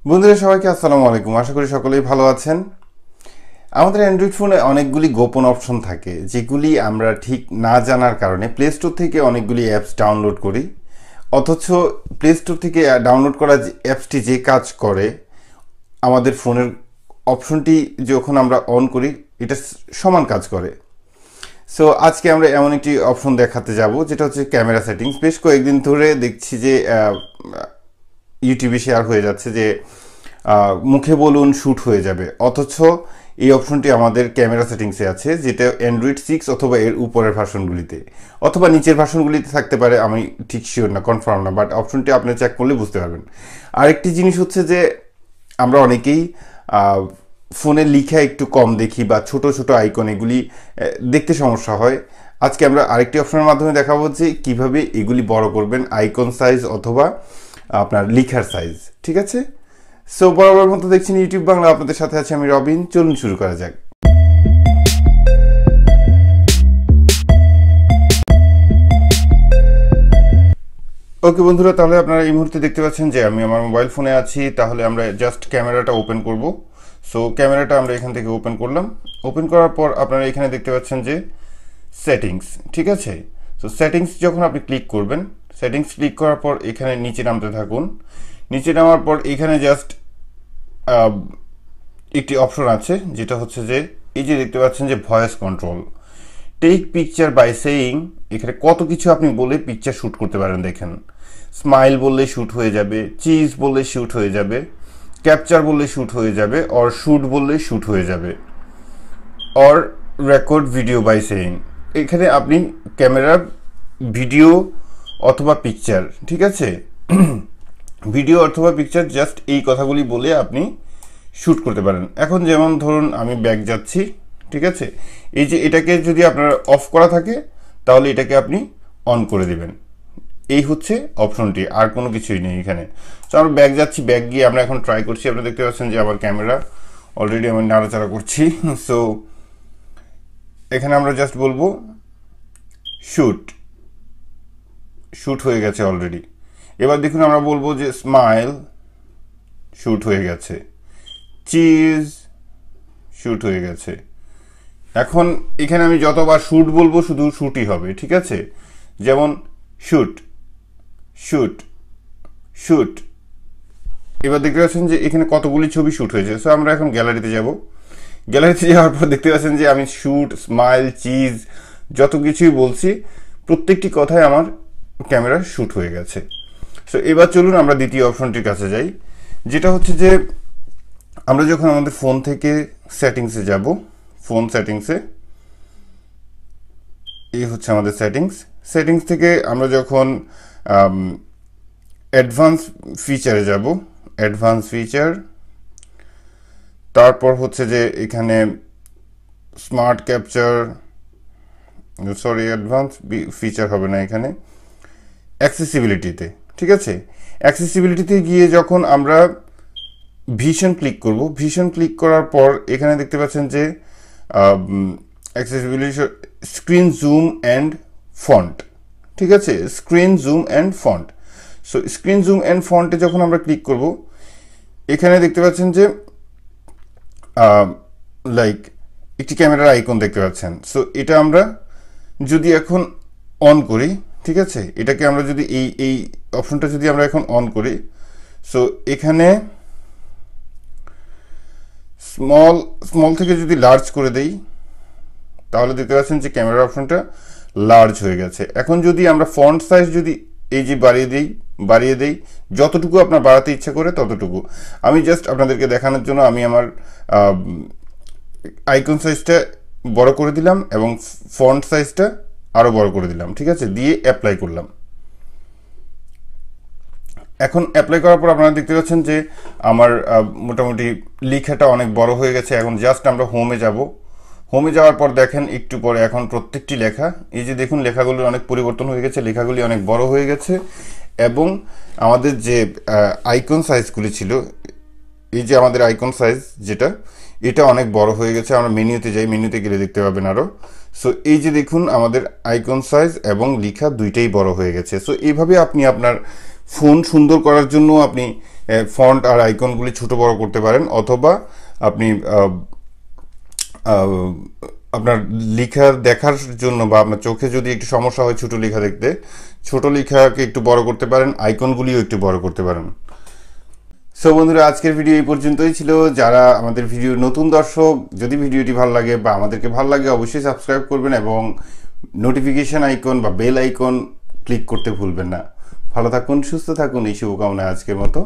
বন্ধুরা সবাইকে আসসালামু আলাইকুম। আশা করি সকলেই ভালো আছেন। আমাদের অ্যান্ড্রয়েড ফোনে অনেকগুলি গোপন অপশন থাকে যেগুলি আমরা ঠিক না জানার কারণে প্লে স্টোর থেকে অনেকগুলি অ্যাপস ডাউনলোড করি, অথচ প্লে স্টোর থেকে ডাউনলোড করা অ্যাপসটি যে কাজ করে আমাদের ফোনের অপশনটি যখন আমরা অন করি এটা সমান কাজ করে। সো আজকে আমরা এমন একটি অপশন দেখাতে যাব যেটা হচ্ছে ক্যামেরা সেটিংস। বেশ কয়েকদিন ধরে দেখছি যে ইউটিউবে শেয়ার হয়ে যাচ্ছে যে মুখে বলুন শ্যুট হয়ে যাবে, অথচ এই অপশনটি আমাদের ক্যামেরা সেটিংসে আছে, যেটা অ্যান্ড্রয়েড 6 অথবা এর উপরের ভার্সনগুলিতে অথবা নিচের ভার্সনগুলিতে থাকতে পারে, আমি ঠিক শিওর না, কনফার্ম না, বাট অপশনটি আপনি চেক করলে বুঝতে পারবেন। আরেকটি জিনিস হচ্ছে যে আমরা অনেকেই ফোনে লিখা একটু কম দেখি বা ছোট ছোট আইকন এগুলি দেখতে সমস্যা হয়। আজকে আমরা আরেকটি অপশনের মাধ্যমে দেখাবো যে কীভাবে এগুলি বড় করবেন, আইকন সাইজ অথবা আপনার লিখার সাইজ। ঠিক আছে, সো বরাবর মতো দেখছেন ইউটিউব বাংলা, আপনাদের সাথে আছে আমি রবিন। চলুন শুরু করা যাক। ওকে বন্ধুরা, তাহলে আপনারা এই মুহূর্তে দেখতে পাচ্ছেন যে আমি আমার মোবাইল ফোনে আছি। তাহলে আমরা জাস্ট ক্যামেরাটা ওপেন করব। সো ক্যামেরাটা আমরা এখান থেকে ওপেন করলাম। ওপেন করার পর আপনারা এখানে দেখতে পাচ্ছেন যে সেটিংস, ঠিক আছে। সো সেটিংস যখন আপনি ক্লিক করবেন, সেটিংস ক্লিক করার পর এখানে নিচে নামতে থাকুন। নিচে নামার পর এখানে জাস্ট একটি অপশন আছে যেটা হচ্ছে যে এই যে দেখতে পাচ্ছেন যে voice control, take picture by saying. এখানে কত কিছু আপনি বলে পিকচার শ্যুট করতে পারেন। দেখেন, স্মাইল বললে শ্যুট হয়ে যাবে, চিজ বললে শ্যুট হয়ে যাবে, ক্যাপচার বললে শ্যুট হয়ে যাবে, অর শ্যুট বললে শ্যুট হয়ে যাবে, or record video by saying. এখানে আপনি ক্যামেরার ভিডিও অথবা পিকচার, ঠিক আছে, ভিডিও অথবা পিকচার জাস্ট এই কথাগুলি বলে আপনি শ্যুট করতে পারেন। এখন যেমন ধরুন আমি ব্যাক যাচ্ছি, ঠিক আছে, এই যে এটাকে যদি আপনার অফ করা থাকে তাহলে এটাকে আপনি অন করে দেবেন। এই হচ্ছে অপশনটি, আর কোনো কিছুই নেই এখানে। তো আমরা ব্যাক যাচ্ছি, ব্যাক গিয়ে আমরা এখন ট্রাই করছি। আপনারা দেখতে পাচ্ছেন যে আমার ক্যামেরা অলরেডি আমি নাড়াচাড়া করছি। সো এখানে আমরা জাস্ট বলবো শ্যুট, শ্যুট হয়ে গেছে অলরেডি। এবার দেখুন আমরা বলবো যে স্মাইল, শ্যুট হয়ে গেছে, চিজ, শ্যুট হয়ে গেছে। এখন এখানে আমি যতবার শ্যুট বলবো শুধু শ্যুটই হবে, ঠিক আছে। যেমন শ্যুট, শ্যুট, শ্যুট। এবার দেখতে পাচ্ছেন যে এখানে কতগুলি ছবি শ্যুট হয়েছে। সো আমরা এখন গ্যালারিতে যাব। গ্যালারিতে যাওয়ার পর দেখতে পাচ্ছেন যে আমি শ্যুট, স্মাইল, চিজ যত কিছুই বলছি প্রত্যেকটি কথায় আমার ক্যামেরা শ্যুট হয়ে গেছে। সো এবার চলুন আমরা দ্বিতীয় অপশনটির কাছে যাই, যেটা হচ্ছে যে আমরা যখন আমাদের ফোন থেকে সেটিংসে যাব, ফোন সেটিংসে, এই হচ্ছে আমাদের সেটিংস। সেটিংস থেকে আমরা যখন অ্যাডভান্স ফিচারে যাব, অ্যাডভান্স ফিচার, তারপর হচ্ছে যে এখানে smart capture, sorry advance feature হবে না, এখানে অ্যাক্সেসিবিলিটিতে, ঠিক আছে। অ্যাক্সেসিবিলিটিতে গিয়ে যখন আমরা ভিশন ক্লিক করব, ভিশন ক্লিক করার পর এখানে দেখতে পাচ্ছেন যে accessibility, screen zoom and font, ঠিক আছে, screen zoom and font. So screen zoom and ফন্টে যখন আমরা ক্লিক করব এখানে দেখতে পাচ্ছেন যে লাইক একটি ক্যামেরার আইকন দেখতে পাচ্ছেন। সো এটা আমরা যদি এখন অন করি, ঠিক আছে, এটাকে আমরা যদি এই অপশনটা যদি আমরা এখন অন করি, সো এখানে স্মল থেকে যদি লার্জ করে দেই তাহলে দেখতে পাচ্ছেন যে ক্যামেরা অপশনটা লার্জ হয়ে গেছে। এখন যদি আমরা ফন্ট সাইজ যদি এই যে বাড়িয়ে দেই যতটুকু আপনার বাড়াতে ইচ্ছা করে ততটুকু। আমি জাস্ট আপনাদেরকে দেখানোর জন্য আমি আমার আইকন সাইজটা বড় করে দিলাম এবং ফন্ট সাইজটা আরও বড় করে দিলাম, ঠিক আছে, দিয়ে অ্যাপ্লাই করলাম। এখন অ্যাপ্লাই করার পর আপনারা দেখতে পাচ্ছেন যে আমার মোটামুটি লেখাটা অনেক বড় হয়ে গেছে। এখন জাস্ট আমরা হোমে যাব। হোমে যাওয়ার পর দেখেন একটু পরে এখন প্রত্যেকটি লেখা, এই যে দেখুন লেখাগুলির অনেক পরিবর্তন হয়ে গেছে, লেখাগুলি অনেক বড় হয়ে গেছে এবং আমাদের যে আইকন সাইজগুলি ছিল, এই যে আমাদের আইকন সাইজ যেটা, এটা অনেক বড় হয়ে গেছে। আমরা মেনুতে যাই, মেনুতে গেলে দেখতে পাবেন আরও। সো এই যে দেখুন আমাদের আইকন সাইজ এবং লেখা দুইটাই বড় হয়ে গেছে। সো এইভাবে আপনি আপনার ফোন সুন্দর করার জন্য আপনি ফন্ট আর আইকনগুলি ছোট বড় করতে পারেন, অথবা আপনি আপনার লেখা দেখার জন্য বা আপনার চোখে যদি একটু সমস্যা হয় ছোট লেখা দেখতে, ছোট লেখাকে একটু বড় করতে পারেন, আইকনগুলিও একটু বড় করতে পারেন। সো বন্ধুরা, আজকের ভিডিও এই পর্যন্তই ছিল। যারা আমাদের ভিডিও নতুন দর্শক, যদি ভিডিওটি ভালো লাগে বা আমাদেরকে ভালো লাগে অবশ্যই সাবস্ক্রাইব করবেন এবং নোটিফিকেশন আইকন বা বেল আইকন ক্লিক করতে ভুলবেন না। ভালো থাকুন, সুস্থ থাকুন, এই শুভকামনায় আজকের মতো